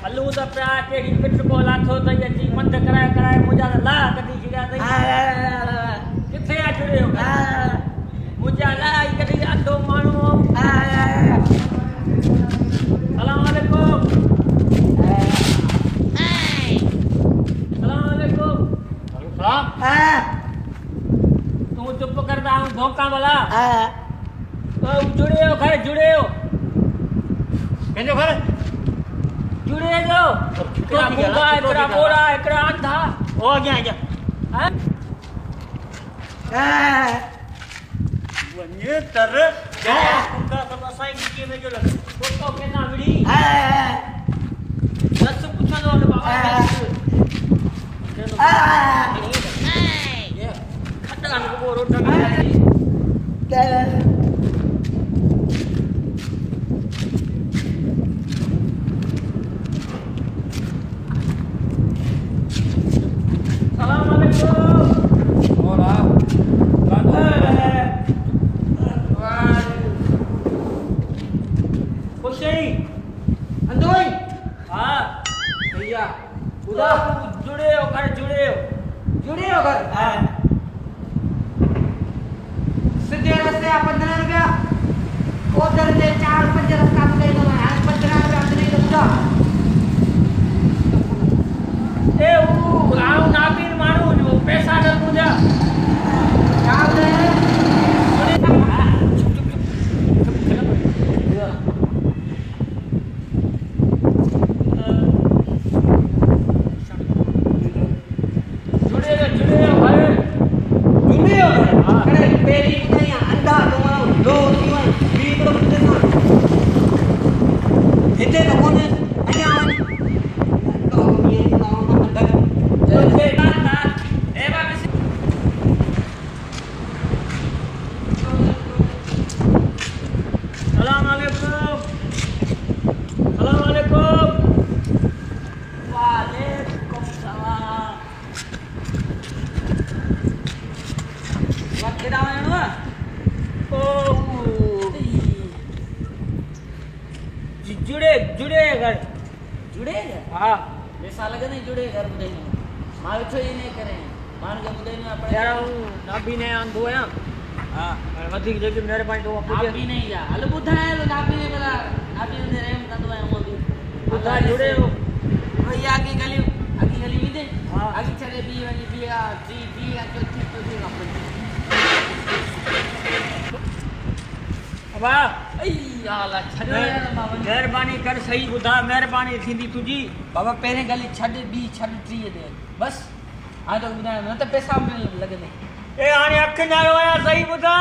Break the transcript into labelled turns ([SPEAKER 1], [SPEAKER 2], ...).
[SPEAKER 1] Hello त पिया कहिड़ी पिठ बोल आथो तई अची मंद कराए कराए मुंहिंजा त ला कढी छॾिया अथई। किथे आहे जुड़ियो मुंहिंजा ला कढी अंधो माण्हू। सलाम वालेकुम। सलाम वालेकुम। सलाम। तू चुप करदा हूं धोखा वाला। जुड़ियो घर जुड़ियो कंहिंजो घर जुड़े जो हिकिड़ा मूंगा हिकिड़ा बोरा हिकिड़ा अंधा ओ अॻियां अॻियां वञे तर मूंगा सब असांजी ॾिटीअ में जो लॻ फोटो केना विड़ी दस पुछंदो न बाबा खटण को रोट
[SPEAKER 2] सीधे रस्ते 15 रुपया उधर से 4-5 रास्ता पकड़ लो 15 रुपया नहीं लगता
[SPEAKER 1] ए वो आऊ नाबीर मारू जो पैसा न मुझा
[SPEAKER 2] क्या बोले जुड़े
[SPEAKER 1] हाँ
[SPEAKER 2] पैसा लगे नहीं जुड़े घर बुझे मां वेठो ही नहीं करे मान के बुझे नहीं अपने
[SPEAKER 1] यार नाबी ने अंधो है हां वधिक जो मेहरबानी तो
[SPEAKER 2] नाबी नहीं जा हल बुधाए तो नाबी ने बला नाबी ने रेम कंदो है मोदी
[SPEAKER 1] बुधा जुड़े हो
[SPEAKER 2] भई आगे गली विदे हां आगे चले बी वनी बी आ जी आ चौथी तो जी अपन
[SPEAKER 1] वाह
[SPEAKER 2] याला छड़ो यार बाबा
[SPEAKER 1] मेहरबानी कर सही बुधा मेहरबानी थींदी तुझी
[SPEAKER 2] बाबा पहले गली छड़ बी छड़ टी दे बस आ तो बुधाए न तो पैसा में लगे नहीं
[SPEAKER 1] ए हाणे अख ना आया सही बुधा